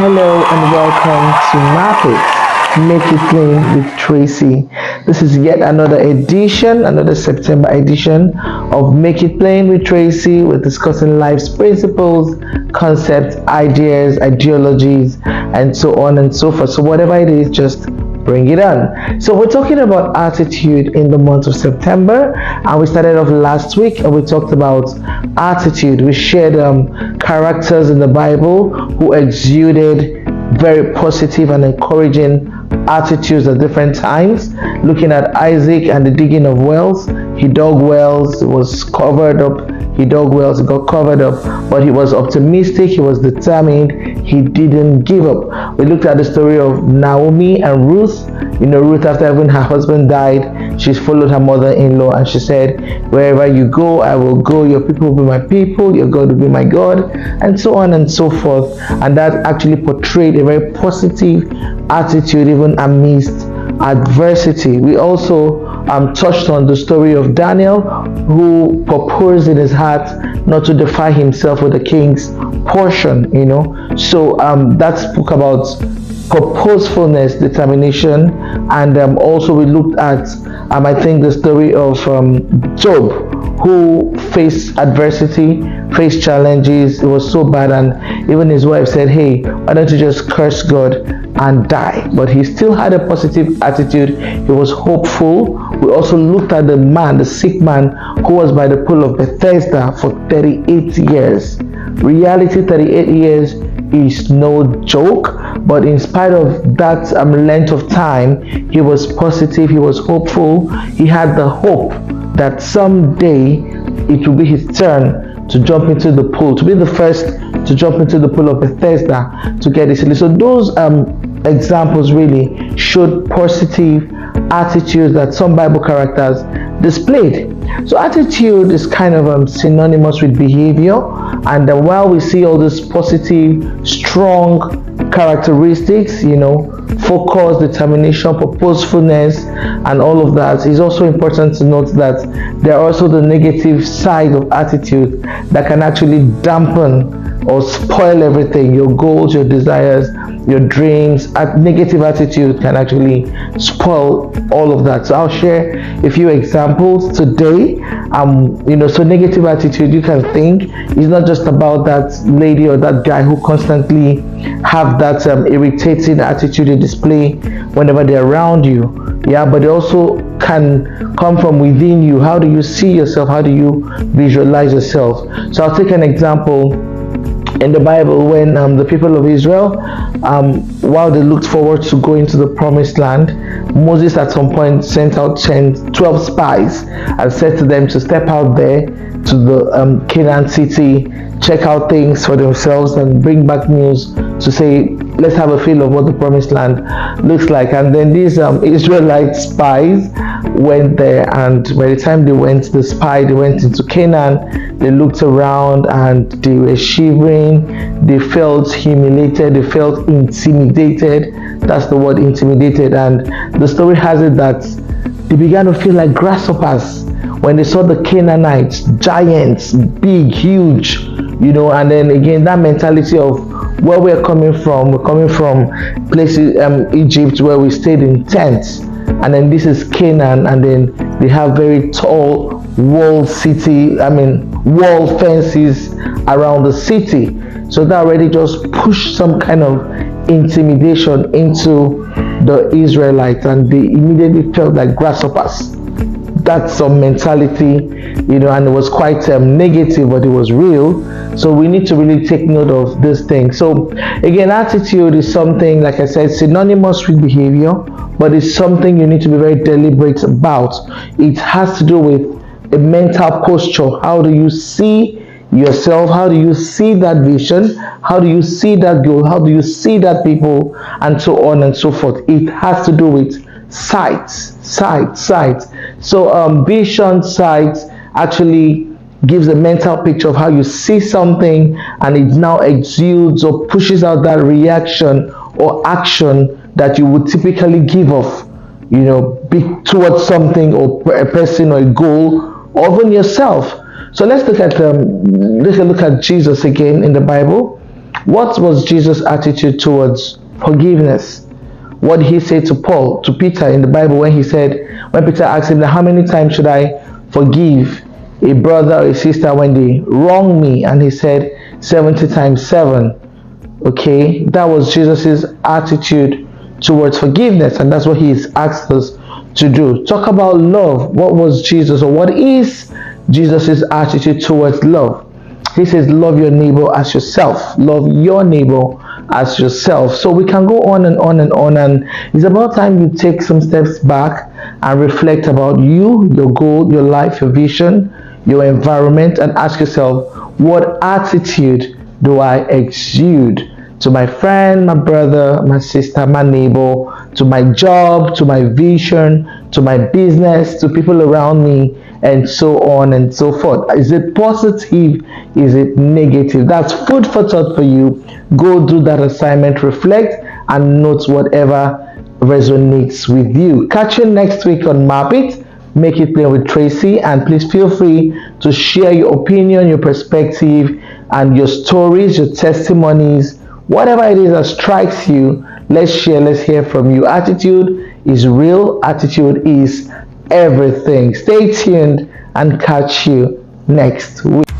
Hello and welcome to MAPiT, Make It Plain with Tracy. This is yet another edition, another September edition of Make It Plain with Tracy. We're discussing life's principles, concepts, ideas, ideologies, and so on and so forth. So whatever it is, just bring it on. So we're talking about attitude in the month of September, and we started off last week and we talked about attitude. We shared characters in the Bible who exuded very positive and encouraging attitudes at different times. Looking at Isaac and the digging of wells, he dug wells, it was covered up. He dug wells, it got covered up, but he was optimistic, he was determined, he didn't give up. We looked at the story of Naomi and Ruth. Ruth, after even her husband died, she followed her mother-in-law and she said, wherever you go, I will go, your people will be my people, your God will be my God, and so on and so forth. And that actually portrayed a very positive attitude even amidst adversity. We also touched on the story of Daniel, who purposed in his heart not to defy himself with the king's portion. So that spoke about purposefulness, determination, and also we looked at I think the story of Job, who faced adversity, faced challenges. It was so bad, and even his wife said, hey, why don't you just curse God and die? But he still had a positive attitude. He was hopeful. We also looked at the sick man who was by the pool of Bethesda for 38 years. Reality, 38 years is no joke, but in spite of that length of time, he was positive, he was hopeful. He had the hope that someday it will be his turn to jump into the pool, to be the first to jump into the pool of Bethesda to get his healing. So those examples really showed positive attitudes that some Bible characters displayed. So attitude is kind of synonymous with behavior, and while we see all these positive, strong characteristics, focus, determination, purposefulness, and all of that, it's also important to note that there are also the negative side of attitude that can actually dampen or spoil everything, your goals, your desires, your dreams. A negative attitude can actually spoil all of that. So I'll share a few examples today. So negative attitude, you can think, is not just about that lady or that guy who constantly have that irritating attitude they display whenever they're around you. Yeah, but it also can come from within you. How do you see yourself? How do you visualize yourself? So I'll take an example. In the Bible, when the people of Israel, while they looked forward to going to the promised land, Moses at some point sent out 12 spies and said to them to step out there to the Canaan city, check out things for themselves and bring back news to say, let's have a feel of what the promised land looks like. And then these Israelite spies went there, and by the time they went into Canaan, they looked around and they were shivering, they felt humiliated, they felt intimidated. That's the word, intimidated. And the story has it that they began to feel like grasshoppers when they saw the Canaanites, giants, big, huge, and then again, that mentality of where we're coming from places, Egypt, where we stayed in tents, and then this is Canaan, and then they have very tall wall fences around the city. So that already just pushed some kind of intimidation into the Israelites, and they immediately felt like grasshoppers. That's some mentality, and it was quite negative, but it was real. So we need to really take note of this thing. So again, attitude is something, like I said, synonymous with behavior, but it's something you need to be very deliberate about. It has to do with a mental posture. How do you see yourself? How do you see that vision? How do you see that goal? How do you see that people? And so on and so forth. It has to do with sight. So vision, sight actually gives a mental picture of how you see something, and it now exudes or pushes out that reaction or action that you would typically give off, towards something or a person or a goal, or even yourself. So let's look at Jesus again in the Bible. What was Jesus' attitude towards forgiveness? What did he say to Paul, to Peter in the Bible when when Peter asked him, how many times should I forgive a brother or a sister when they wrong me? And he said 70 times 7. Okay, that was Jesus' attitude towards forgiveness, and that's what he's asked us to do. Talk about love. What was Jesus, or what is Jesus' attitude towards love? He says, love your neighbor as yourself. Love your neighbor as yourself. So we can go on and on and on, and it's about time you take some steps back and reflect about you, your goal, your life, your vision, your environment, and ask yourself, what attitude do I exude to my friend, my brother, my sister, my neighbor, to my job, to my vision, to my business, to people around me, and so on and so forth? Is it positive? Is it negative? That's food for thought for you. Go do that assignment, reflect, and note whatever resonates with you. Catch you next week on MAPiT. Make it plain with Tracy, and please feel free to share your opinion, your perspective, and your stories, your testimonies, whatever it is that strikes you. Let's share, let's hear from you. Attitude is real, attitude is everything. Stay tuned and catch you next week.